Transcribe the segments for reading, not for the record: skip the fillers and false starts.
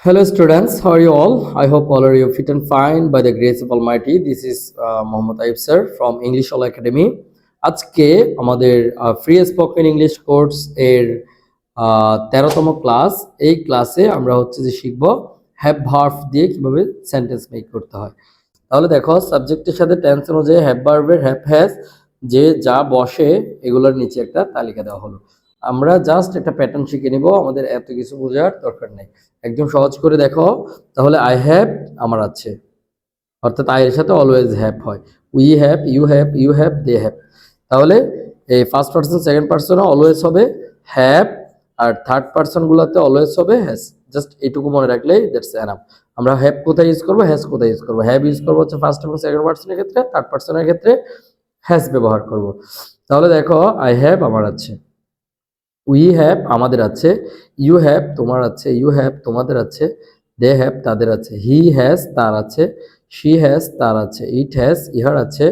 Hello students, how are you all? I hope all are you fit and fine by the grace of Almighty. This is Mohammad Aib sir from English All Academy. আজকে আমাদের free spoken English course এর 13তম class. এই ক্লাসে আমরা হচ্ছে যে শিখব have verb দিয়ে কিভাবে সেন্টেন্স মেক করতে হয়। তাহলে দেখো, সাবজেক্টের সাথে টেন্স অনুযায়ী হ্যাভ ভার্বের হ্যাভ হ্যাজ যে যা বসে এগুলোর নিচে একটা তালিকা দেওয়া হলো। আমরা জাস্ট একটা প্যাটার্ন শিখে নিব, আমাদের এত কিছু বোঝার দরকার নেই। একদম সহজ করে দেখো, তাহলে আই হ্যাভ আমার আছে, অর্থাৎ আই এর সাথে অলওয়েজ হ্যাভ হয়। We have, you have, they have. তাহলে এই ফার্স্ট পার্সন সেকেন্ড পার্সনে অলওয়েজ হবে হ্যাভ, আর থার্ড পার্সন গুলোতে অলওয়েজ হবে হ্যাজ। জাস্ট এইটুকু মনে রাখলেই দ্যাটস এনাফ। আমরা হ্যাভ কোথায় ইউজ করবো, হ্যাজ কোথায় ইউজ করবো। হ্যাভ ইউজ করবো হচ্ছে ফার্স্ট এবং সেকেন্ড পার্সনের ক্ষেত্রে, থার্ড পার্সনের ক্ষেত্রে হ্যাজ ব্যবহার করব। তাহলে দেখো, আই হ্যাভ আমার আছে, উই হ্যাভ আমাদের আছে, ইউ হ্যাভ তোমার আছে, ইউ হ্যাভ তোমাদের আছে, দে হ্যাভ তাদের আছে, হি হ্যাজ তার আছে, শি হ্যাজ তার আছে, ইট হ্যাজ ইহার আছে,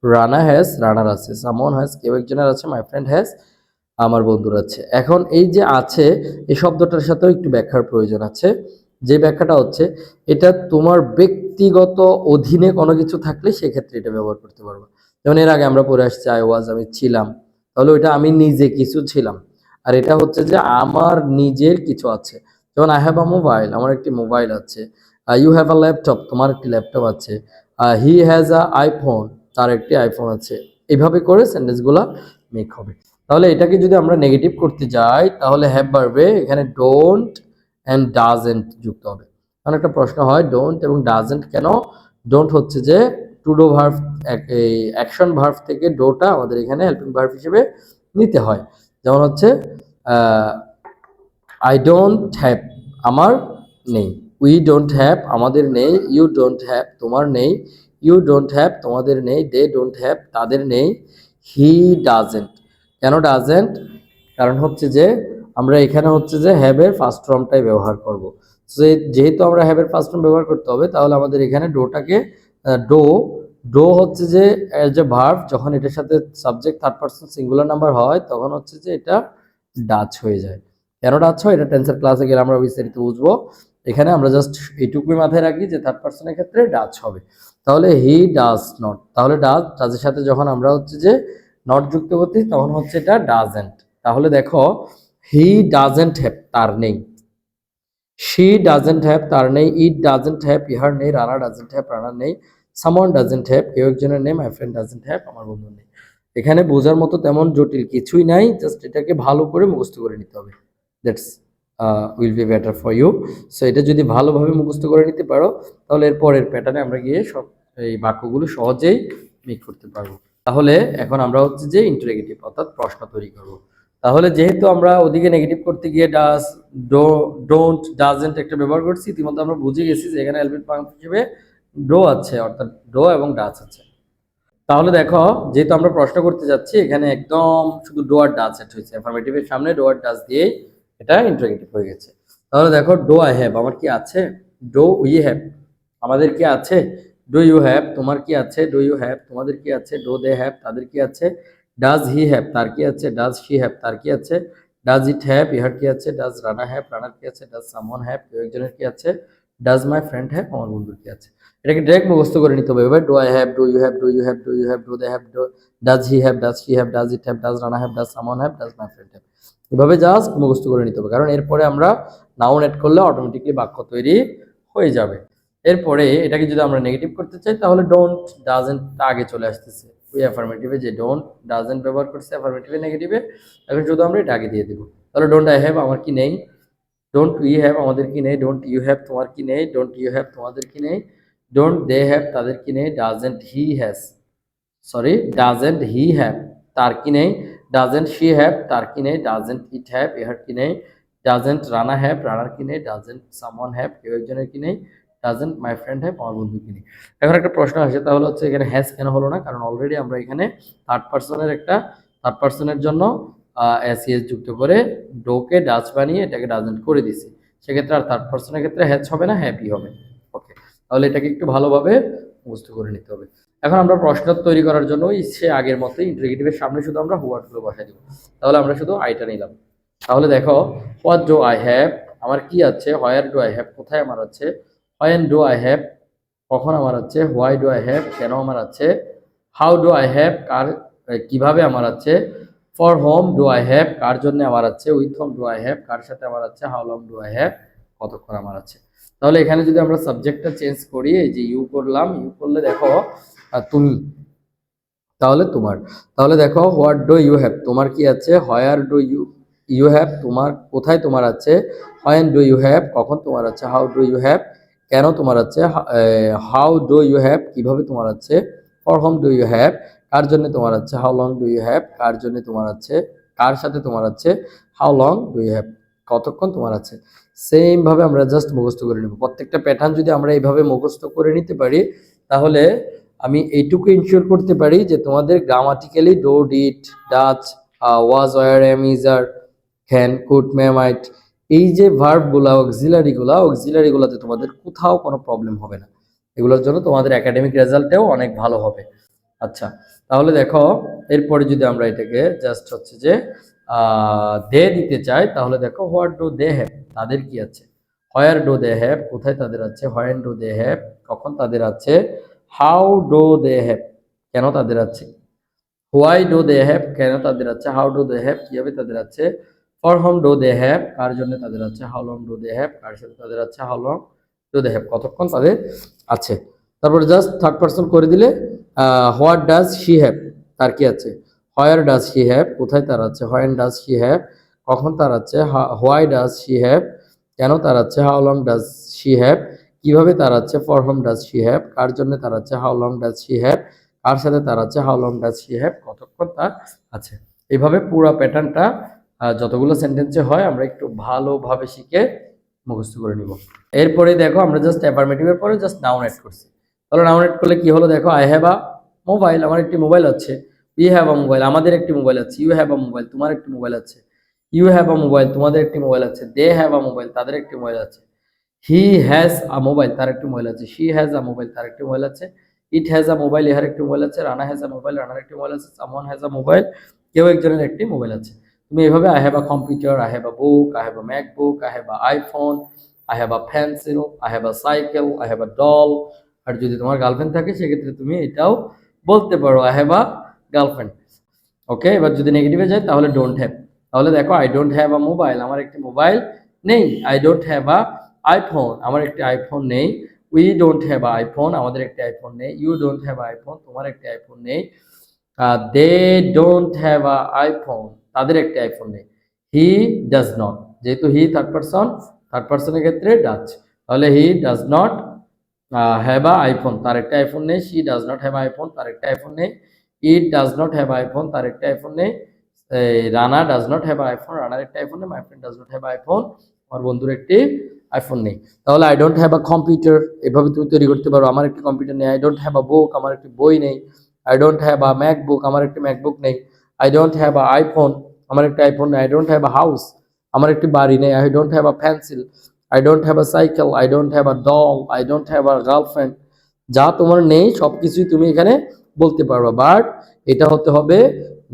রানা হ্যাজ রানার আছে, সামন হ্যাজ কেউ একজনের আছে, মাই ফ্রেন্ড হ্যাজ আমার বন্ধুর আছে। এখন এই যে আছে, এই শব্দটার সাথেও একটু ব্যাখ্যার প্রয়োজন আছে। যে ব্যাখ্যাটা হচ্ছে, এটা তোমার ব্যক্তিগত অধীনে কোনো কিছু থাকলে সেক্ষেত্রে এটা ব্যবহার করতে পারবো। যেমন এর আগে আমরা পড়ে আসছি আই ওয়াজ, আমি ছিলাম, তাহলে ওইটা আমি নিজে কিছু ছিলাম। আর এটা হচ্ছে যে আমার নিজের কিছু আছে, যেমন আই হ্যাভ আ মোবাইল, আমার একটি মোবাইল আছে। ইউ হ্যাভ আ ল্যাপটপ, তোমার একটি ল্যাপটপ আছে। হি হ্যাজ আ আইফোন, তার একটি আইফোন আছে। এইভাবে করে সেন্টেন্সগুলা মেক হবে। তাহলে এটাকে যদি আমরা নেগেটিভ করতে যাই, তাহলে হ্যাভ ভার্বে এখানে ডোন্ট অ্যান্ড ডাজেন্ট যুক্ত হবে। কারণ একটা প্রশ্ন হয় ডোন্ট এবং ডাজেন্ট কেন। ডোন্ট হচ্ছে যে to do verb, action verb থেকে ডোটা আমাদের এখানে হেল্পিং ভার্ব হিসেবে নিতে হয়। যেমন হচ্ছে আই ডোন্ট হ্যাভ আমার নেই, উই ডোন্ট হ্যাভ আমাদের নেই, ইউ ডোন্ট হ্যাভ তোমার নেই, ইউ ডোন্ট হ্যাভ তোমাদের নেই, দে ডোন্ট হ্যাভ তাদের নেই, হি ডাজেন্ট। কেন ডাজেন্ট? কারণ হচ্ছে যে আমরা এখানে হচ্ছে যে হ্যাভের ফার্স্ট ফর্মটাই ব্যবহার করব। যেহেতু আমরা হ্যাভের ফার্স্ট ফর্ম ব্যবহার করতে হবে, তাহলে আমাদের এখানে ডোটাকে ডো ডো হচ্ছে যে এজ এ ভার্ব, যখন এটার সাথে subject third person singular number হয় তখন হচ্ছে যে এটা ডাচ হয়ে যায়। কেন ডাচ হয় এটা টেন্সের ক্লাসে গেলে আমরা বিস্তারিত বুঝবো। এখানে আমরা জাস্ট এইটুকুই মাথায় রাখি যে থার্ড পারসনের ক্ষেত্রে ডাচ হবে। তাহলে হি ডাজ নট, তাহলে ডাজের সাথে যখন আমরা হচ্ছে যে নট যুক্ত করছি তখন হচ্ছে এটা ডাজেন্ট। তাহলে দেখো, হি ডাজেন্ট হ্যাভ তার নেই, শি ডাজেন্ট হ্যাভ তার নেই, ইট ডাজেন্ট হ্যাভ ইহার নেই, রানা ডাজেন্ট হ্যাভ রানার নেই, সামওয়ান ডাজেন্ট হ্যাভ কেউ একজনের নেই, মাই ফ্রেন্ড ডাজেন্ট হ্যাভ আমার বন্ধুর নেই। এখানে বোঝার মতো তেমন জটিল কিছুই নাই, জাস্ট এটাকে ভালো করে মুখস্থ করে নিতে হবে। That's will be better for you. So এটা যদি ভালোভাবে মুখস্থ করে নিতে পারো, তাহলে এর পরের প্যাটার্নে আমরা গিয়ে সব এই বাক্যগুলো সহজেই মেক করতে পারবো। তাহলে এখন আমরা হচ্ছে যে ইন্টারোগেটিভ অর্থাৎ প্রশ্ন তৈরি করব। তাহলে যেহেতু আমরা ওদিকে নেগেটিভ করতে গিয়ে ডাজ, ডোন্ট, ডাজেন্ট একটা ব্যবহার করছি, ইতিমধ্যে আমরা বুঝে গেছি যে এখানে হেল্পিং ভার্ব হিসেবে ডো আছে, অর্থাৎ ডো এবং ডাজ আছে। তাহলে দেখো, যেহেতু আমরা প্রশ্ন করতে যাচ্ছি, এখানে একদম শুধু ডো আর ডাজ সেট হয়েছে। অ্যাফার্মেটিভের সামনে ডো আর ডাজ দিয়ে এটা ইন্টারোগেটিভ হয়ে গেছে। তাহলে দেখো, ডো আই হ্যাভ আমার কি আছে, ডো উই হ্যাভ আমাদের কি আছে, ডু ইউ হ্যাভ তোমার কি আছে, ডু ইউ হ্যাভ তোমাদের কি আছে, ডু দে হ্যাভ তাদের কি আছে, ডাজ হি হ্যাভ তার কি আছে, ডাজ শি হ্যাভ তার কি আছে, ডাজ ইট হ্যাভ ইহার কি আছে, ডাজ রানা হ্যাভ রানার কি আছে, ডাজ সামওয়ান হ্যাভ কেউ একজনের কি আছে, ডাজ মাই ফ্রেন্ড হ্যাভ আমার বন্ধুর কি আছে। এটাকে ডাইরেক্ট মুখস্থ করে নিতে হবে। এবার do I have, do you have, do you have, do you have, do they have, does he have, does she have, does it have, does Rana have, does someone have, does my friend have. এভাবে just মুখস্থ করে নিতে হবে, কারণ এরপরে আমরা noun add করলে automatically বাক্য তৈরি হয়ে যাবে। এরপরে এটাকে যদি আমরা নেগেটিভ করতে চাই, তাহলে ডোন্ট ডাজেন্ট আগে চলে আসতেছে ওই অ্যাফার্মেটিভে, যে ডোন্ট ডাজেন্ট ব্যবহার করছে অ্যাফার্মেটিভে নেগেটিভে, এখন শুধু আমরা এটা আগে দিয়ে দেবো। তাহলে ডোন্ট আই হ্যাভ আমার কি নেই, ডোন্ট উই হ্যাভ আমাদের কি নেই, ডোন্ট ইউ হ্যাভ তোমার কি নেই, ডোন্ট ইউ হ্যাভ তোমাদের কি নেই, ডোন্ট দে হ্যাভ তাদের কি নেই, doesn't he has doesn't he have তার কি নেই, ডাজেন্ট শি হ্যাভ তার কি নেই, ডাজেন্ট ইট হ্যাভ ইহার কি নেই, ডাজেন্ট রানা হ্যাভ রানার কি নেই, ডাজেন্ট সামওয়ান হ্যাভ কেউ একজনের কি নেই, ডাজেন্ট মাই ফ্রেন্ড হ্যাভ আমার বন্ধু কি নেই। এখন একটা প্রশ্ন আসে, তাহলে হচ্ছে এখানে হ্যাজ কেন হলো না? কারণ অলরেডি আমরা এখানে থার্ড পার্সনের জন্য এস যুক্ত করে ডোকে ডাচ বানিয়ে এটাকে ডাজেন্ট করে দিছি। সেক্ষেত্রে আর থার্ড পার্সনের ক্ষেত্রে হ্যাজ হবে না, হ্যাপি হবে। ওকে, তাহলে এটাকে একটু ভালোভাবে মুখস্থ করে নিতে হবে। এখন আমরা প্রশ্ন তৈরি করার জন্য সে আগের মতোই ইন্টারোগেটিভের সামনে শুধু আমরা হোয়াটগুলো বসাই দিব। তাহলে আমরা শুধু আইটা নিলাম। তাহলে দেখো, হোয়াট ডু আই হ্যাভ আমার কি আছে, হোয়ার ডু আই হ্যাভ কোথায় আমার আছে, হোয়েন ডু আই হ্যাভ কখন আমার আছে, হোয়াই ডু আই হ্যাভ কেন আমার আছে, হাউ ডু আই হ্যাভ কিভাবে আমার আছে, for whom do I have কার জন্য আমার আছে, with whom do I have কার সাথে আমার আছে, how long do I have কতক্ষণ আমার আছে। তাহলে এখানে যদি আমরা সাবজেক্টটা চেঞ্জ করি, এই যে ইউ করলাম, ইউ করলে দেখো তুমি, তাহলে তোমার, তাহলে দেখো হোয়াট ডু ইউ হ্যাভ তোমার কি আছে, হোয়ার ডু ইউ হ্যাভ তোমার কোথায় তোমার আছে, হোয়েন ডু ইউ হ্যাভ কখন তোমার আছে, হাউ ডু ইউ হ্যাভ কেন তোমার আছে, হাউ ডু ইউ হ্যাভ কিভাবে তোমার আছে, for whom do you have কার জন্য তোমার আছে, how long do you have কার জন্য তোমার আছে, কার সাথে তোমার আছে, how long do you have কতক্ষণ তোমার আছে। সেম ভাবে আমরা জাস্ট মুখস্থ করে নেব। প্রত্যেকটা প্যাটার্ন যদি আমরা এইভাবে মুখস্থ করে নিতে পারি, তাহলে আমি এইটুকু ইনশিওর করতে পারি যে তোমাদের grammatically do, did, does, was, were, am, is, are, can, could, may, might, এই যে ভার্বগুলা, অক্সিলারিগুলাতে তোমাদের কোথাও কোনো প্রবলেম হবে না। এগুলোর জন্য তোমাদের একাডেমিক রেজাল্টেও অনেক ভালো হবে। আচ্ছা, তাহলে দেখো এরপরে যদি আমরা এটাকে জাস্ট হচ্ছে যে দে দিতে চাই, তাহলে দেখো হোয়াট ডু দে হ্যাভ তাদের কি আছে, হোয়ার ডু দে হ্যাভ কোথায় তাদের আছে, হোয়েন ডু দে হ্যাভ কখন তাদের আছে, হাউ ডু দে হ্যাভ কেন তাদের আছে, হোয়াই ডু দে হ্যাভ কেন তাদের আছে, হাউ ডু দে হ্যাভ কিভাবে তাদের আছে, for whom do they have কার জন্য তাদের আছে, how long do they have কার সাথে তাদের আছে, how long do they have কতক্ষণ তাদের আছে। তারপরে জাস্ট থার্ড পারসন করে দিলে হোয়াট ডাজ শি হ্যাভ তার কি আছে, হোয়ার ডাজ শি হ্যাভ কোথায় তার আছে, হোয়েন ডাজ শি হ্যাভ কখন তার আছে, হোয়াই ডাজ শি হ্যাভ কেন তার আছে, how long does she have কিভাবে তার আছে, for home does she have কার জন্য তার আছে, how long does she have কার সাথে তার আছে, how long does she have কতক্ষণ তার আছে। এইভাবে পুরো প্যাটার্নটা যতগুলো সেন্টেন্সে হয় আমরা একটু ভালোভাবে শিখে মুখস্থ করে নিব। এরপরে দেখো আমরা জাস্ট অ্যাফার্মেটিভের পরে জাস্ট নাউন অ্যাড করছি। তাহলে নাউন অ্যাড করলে কি হলো দেখো, আই হ্যাভ আ মোবাইল আমার একটি মোবাইল আছে, উই হ্যাভ আ মোবাইল আমাদের একটি মোবাইল আছে, ইউ হ্যাভ আ মোবাইল তোমার একটি মোবাইল আছে, ইউ হ্যাভ আ মোবাইল তোমাদের একটি মোবাইল আছে, দে হ্যাভ আ মোবাইল তাদের একটি মোবাইল আছে, হি হ্যাজ আ মোবাইল তার একটি মোবাইল আছে, শি হ্যাজ আ মোবাইল তার একটি মোবাইল আছে, ইট হ্যাজ আ মোবাইল ইহার একটি মোবাইল আছে, রানা হ্যাজ আ মোবাইল রানার একটি মোবাইল আছে, সামওয়ান হ্যাজ আ মোবাইল কেউ একজনের একটি মোবাইল আছে। তুমি এইভাবে I have a computer, I have a book, I have a MacBook, I have a iPhone, I have a pencil, I have a cycle, I have a doll. আর যদি তোমার girlfriend থাকে সেক্ষেত্রে তুমি এটাও বলতে পারো I have a girlfriend. Okay, এবার যদি নেগেটিভে যায় তাহলে ডোন্ট হ্যাভ। তাহলে দেখো I don't have a mobile আমার একটি মোবাইল নেই, I don't have a iPhone আমার একটি আইফোন নেই, we don't have a iPhone আমাদের একটি আইফোন নেই, ইউ ডোন্ট হ্যাভ আইফোন তোমার একটি আইফোন নেই, they don't have a iPhone তাদের একটি আইফোন নেই, হি ডাজ নট যেহেতু হি থার্ড পার্সনের ক্ষেত্রে ডাচ, তাহলে he does not have a iPhone তার একটা আইফোন নেই, she does not have iPhone তার একটা আইফোন নেই, it does not have iPhone তার একটা আইফোন নেই, Rana does not have iPhone রানার একটা আইফোন নেই, my friend does not have iPhone আমার বন্ধুর একটি আইফোন নেই। তাহলে I don't have a computer এভাবে তুমি তৈরি করতে পারো, আমার একটি কম্পিউটার নেই, আই ডোন্ট হ্যাভ আ বুক আমার একটি বই নেই, I don't have a MacBook আমার একটি ম্যাকবুক নেই, I don't have a iPhone আমার একটি আইফোন নেই, I don't have a house আমার একটি বাড়ি নেই, I don't have a pencil, I don't have a cycle, I don't have a doll, I don't have a girlfriend. যা তোমার নেই সবকিছুই তুমি এখানে বলতে পারবে, বাট এটা হতে হবে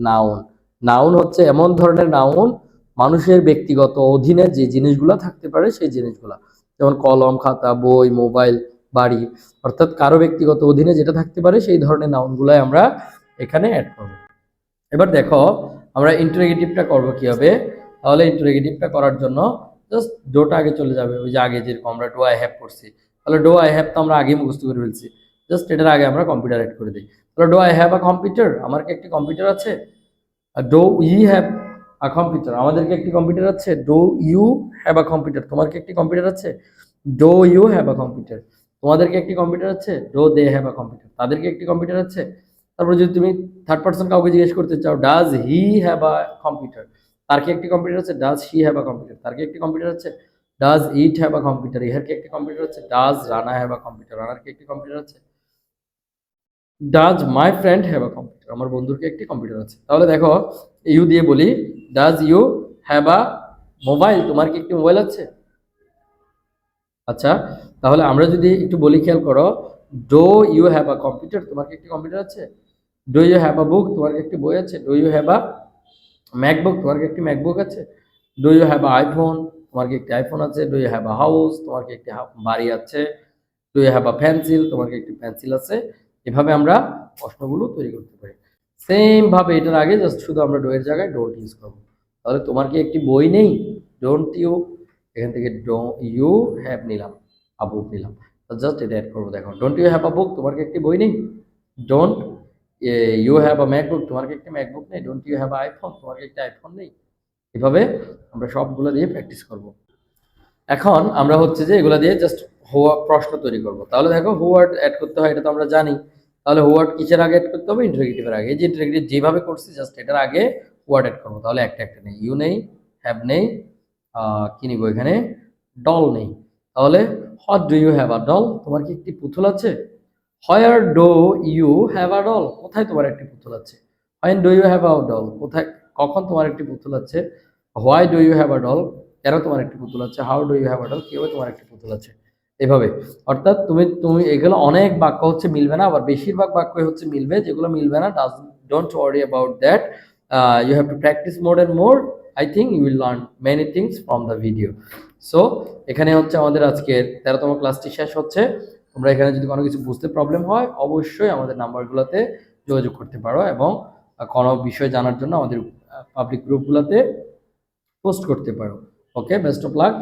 নাউন। নাউন হচ্ছে এমন ধরনের নাউন মানুষের ব্যক্তিগত অধীনে যে জিনিসগুলো থাকতে পারে সেই জিনিসগুলা, যেমন কলম, খাতা, বই, মোবাইল, বাড়ি, অর্থাৎ কারো ব্যক্তিগত অধীনে যেটা থাকতে পারে সেই ধরনের নাউনগুলাই আমরা এখানে অ্যাড করব। এবার দেখো আমরা ইন্টারোগেটিভটা করবো কিভাবে। তাহলে ইন্টারোগেটিভটা করার জন্য জাস্ট ডোটা আগে চলে যাবে, ওই যে আগে যেরকম আমরা ডো আই হ্যাভ করছি, তাহলে ডো আই হ্যাভ তো আমরা আগেই মুখস্থ করে ফেলছি, জাস্ট এটার আগে আমরা কম্পিউটার অ্যাড করে দিই। তাহলে do I have a computer আমার কি একটি কম্পিউটার আছে, do you have a computer আমাদেরকে একটি কম্পিউটার আছে, do you have a computer তোমার কি একটি কম্পিউটার আছে, do you have a computer তোমাদেরকে একটি কম্পিউটার আছে, do they have a computer তাদেরকে একটি কম্পিউটার আছে। তারপর যদি তুমি থার্ড পার্সন কাউকে জিজ্ঞেস করতে চাও, does he have a computer তার কি একটি কম্পিউটার আছে, does she have a computer তার কি একটি কম্পিউটার আছে, does it have a computer ইহার কি একটি কম্পিউটার আছে, does Rana have a computer রানার কি একটি কম্পিউটার আছে, does my friend have a computer আমার বন্ধুর কি একটি কম্পিউটার আছে। তাহলে দেখো ইউ দিয়ে বলি, does you have a mobile তোমার কি একটি মোবাইল আছে। আচ্ছা, তাহলে আমরা যদি একটু বলি খেয়াল করো, do you have a computer তোমার কি একটি কম্পিউটার আছে, do you have a book তোমার কি একটি বই আছে, do you have a MacBook তোমার কি একটি ম্যাকবুক আছে, do you have a iPhone তোমার কি একটি আইফোন আছে? Do you have a house? তোমার কি একটি বাড়ি আছে? Do you have a pencil? তোমার কি একটি পেন্সিল আছে? এভাবে আমরা প্রশ্নগুলো তৈরি করতে পারি। সেম ভাবে এটার আগে জাস্ট শুধু আমরা ডো এর জায়গায় ডোন্ট ইউজ করবো। তাহলে তোমার কি একটি বই নেই? ডোন্ট ইউ, এখান থেকে ইউ হ্যাভ নিলাম, আ বুক নিলাম, জাস্ট এটা অ্যাড করবো। দেখো, don't you have a book, তোমার কি একটি বই নেই? Don't you have a MacBook, তোমার কি একটি ম্যাকবুক নেই? ডোন্ট ইউ হ্যাভ আইফোন, তোমার কি একটি আইফোন নেই? এভাবে আমরা সবগুলো দিয়ে প্র্যাকটিস করব। এখন আমরা হচ্ছে যে এগুলা দিয়ে জাস্ট প্রশ্ন তৈরি করব। তাহলে দেখো, হু ওয়ার্ড অ্যাড করতে হয় এটা তো আমরা জানি। তাহলে হু ওয়ার্ড কিসের আগে অ্যাড করতে হবে? ইন্টারোগেটিভের আগে। এই যে ইন্টারোগেটিভ যেভাবে করছি জাস্ট এটার আগে ওয়ার্ড অ্যাড করবো। তাহলে একটা একটা নেই, ইউ নেই, হ্যাভ নেই, কি নিব এখানে? ডল নেই। তাহলে what do you have a doll, তোমার কি একটি পুতুল আছে? Where do you have a doll, কোথায় তোমার একটি পুতুল আছে? When do you have a doll, কোথায় কখন তোমার একটি পুতুল আছে? Why do you have a doll, কেন তোমার একটি পুতুল আছে? How do you have a doll, কিভাবে তোমার একটি পুতুল আছে? এভাবে। অর্থাৎ তুমি তুমি এগুলো অনেক বাক্য হচ্ছে মিলবে না, আবার বেশিরভাগ বাক্যই হচ্ছে মিলবে। যেগুলো মিলবে না, don't worry about that, you have to practise more and more. I think you will learn many things from the video. সো এখানে হচ্ছে আমাদের আজকের 13তম ক্লাসটি শেষ হচ্ছে। তোমরা এখানে যদি কোনো কিছু বুঝতে প্রবলেম হয়, অবশ্যই আমাদের নাম্বারগুলোতে যোগাযোগ করতে পারো, এবং কোনো বিষয় জানার জন্য আমাদের পাবলিক গ্রুপগুলোতে পোস্ট করতে পারো। ওকে, বেস্ট অফ লাক।